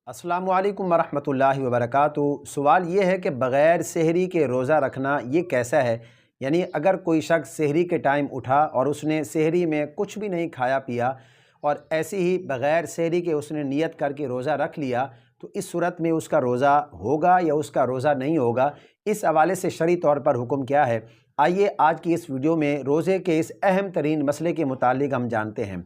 अस्सलामु अलैकुम वरहमतुल्लाहि वबरकातुहू। सवाल ये है कि बग़ैर सहरी के रोज़ा रखना ये कैसा है। यानी अगर कोई शख्स सहरी के टाइम उठा और उसने सहरी में कुछ भी नहीं खाया पिया और ऐसे ही बग़ैर सहरी के उसने नियत करके रोज़ा रख लिया, तो इस सूरत में उसका रोज़ा होगा या उसका रोज़ा नहीं होगा। इस हवाले से शरई तौर पर हुक्म क्या है, आइए आज की इस वीडियो में रोज़े के इस अहम तरीन मसले के मुतालिक हम जानते हैं।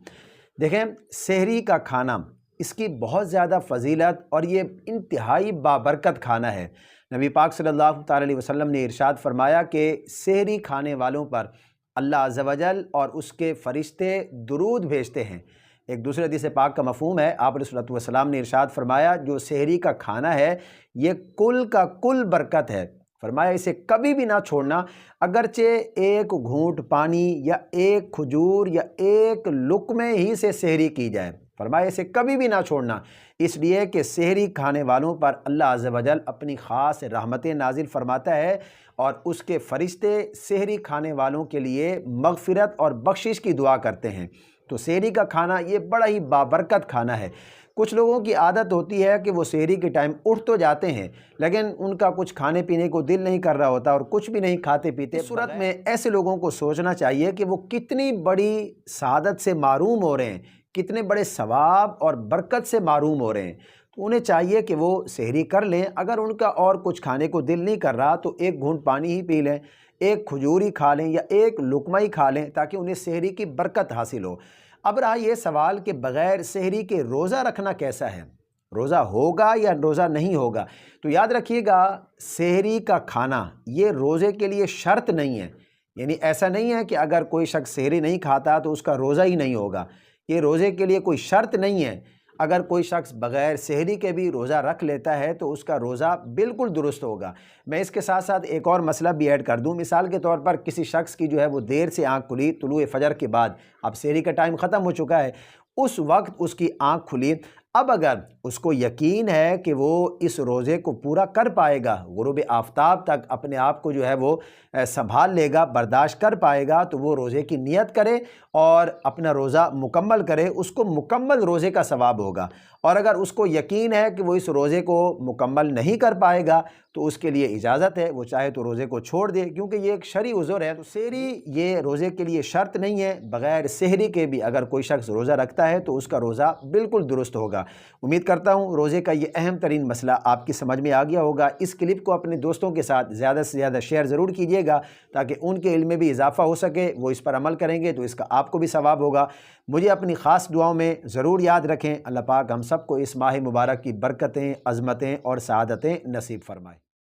देखें, सहरी का खाना, इसकी बहुत ज़्यादा फ़जीलत और ये इंतहाई बाबरकत खाना है। नबी पाक सल्लल्लाहु अलैहि वसल्लम ने इरशाद फरमाया कि सहरी खाने वालों पर अल्लाह अज़्ज़ व जल और उसके फ़रिश्ते दुरूद भेजते हैं। एक दूसरे हदीस पाक का मफ़हूम है, आप अलैहि वसल्लम ने इरशाद फरमाया जो सहरी का खाना है ये कुल का कुल बरकत है। फरमाया इसे कभी भी ना छोड़ना, अगरचे एक घूंट पानी या एक खजूर या एक लुक़मे ही से सहरी की जाए। फरमाया इसे कभी भी ना छोड़ना, इसलिए कि सहरी खाने वालों पर अल्लाह अज़्ज़ व जल अपनी ख़ास रहमतें नाजिल फरमाता है और उसके फ़रिश्ते सहरी खाने वालों के लिए मग़फ़िरत और बख्शिश की दुआ करते हैं। तो सहरी का खाना ये बड़ा ही बाबरकत खाना है। कुछ लोगों की आदत होती है कि वो सहरी के टाइम उठ तो जाते हैं, लेकिन उनका कुछ खाने पीने को दिल नहीं कर रहा होता और कुछ भी नहीं खाते पीते। इस सूरत में ऐसे लोगों को सोचना चाहिए कि वो कितनी बड़ी सआदत से मारूम हो रहे हैं, कितने बड़े सवाब और बरकत से मारूम हो रहे हैं। तो उन्हें चाहिए कि वो सहरी कर लें। अगर उनका और कुछ खाने को दिल नहीं कर रहा तो एक घूंट पानी ही पी लें, एक खजूर ही खा लें या एक लुक़मा ही खा लें, ताकि उन्हें सहरी की बरकत हासिल हो। अब रहा ये सवाल कि बग़ैर सहरी के रोज़ा रखना कैसा है, रोज़ा होगा या रोज़ा नहीं होगा। तो याद रखिएगा, सहरी का खाना ये रोज़े के लिए शर्त नहीं है। यानी ऐसा नहीं है कि अगर कोई शख्स सहरी नहीं खाता तो उसका रोज़ा ही नहीं होगा। ये रोज़े के लिए कोई शर्त नहीं है। अगर कोई शख्स बग़ैर सहरी के भी रोज़ा रख लेता है तो उसका रोज़ा बिल्कुल दुरुस्त होगा। मैं इसके साथ साथ एक और मसला भी ऐड कर दूं। मिसाल के तौर पर किसी शख्स की जो है वो देर से आँख खुली, तुलुए फ़जर के बाद, अब सहरी का टाइम ख़त्म हो चुका है, उस वक्त उसकी आँख खुली। अब अगर उसको यकीन है कि वो इस रोज़े को पूरा कर पाएगा, गुरूब आफ्ताब तक अपने आप को जो है वो संभाल लेगा, बर्दाश्त कर पाएगा, तो वो रोज़े की नियत करे और अपना रोज़ा मुकम्मल करे, उसको मुकम्मल रोज़े का सवाब होगा। और अगर उसको यकीन है कि वो इस रोज़े को मुकम्मल नहीं कर पाएगा तो उसके लिए इजाज़त है, वो चाहे तो रोज़े को छोड़ दे, क्योंकि ये एक शरई उज़्र है। तो सहरी ये रोज़े के लिए शर्त नहीं है। बग़ैर सहरी के भी अगर कोई शख्स रोज़ा रखता है तो उसका रोज़ा बिल्कुल दुरुस्त होगा। उम्मीद करता हूँ रोज़े का ये अहम तरीन मसला आपकी समझ में आ गया होगा। इस क्लिप को अपने दोस्तों के साथ ज़्यादा से ज़्यादा शेयर ज़रूर कीजिएगा, ताकि उनके इल्म में भी इजाफ़ा हो सके, वो इस पर अमल करेंगे तो इसका आपको भी सवाब होगा। मुझे अपनी ख़ास दुआओं में ज़रूर याद रखें। अल्लाह पाक हम सबको इस माह मुबारक की बरकतें, अज़मतें और सआदतें नसीब फरमाए।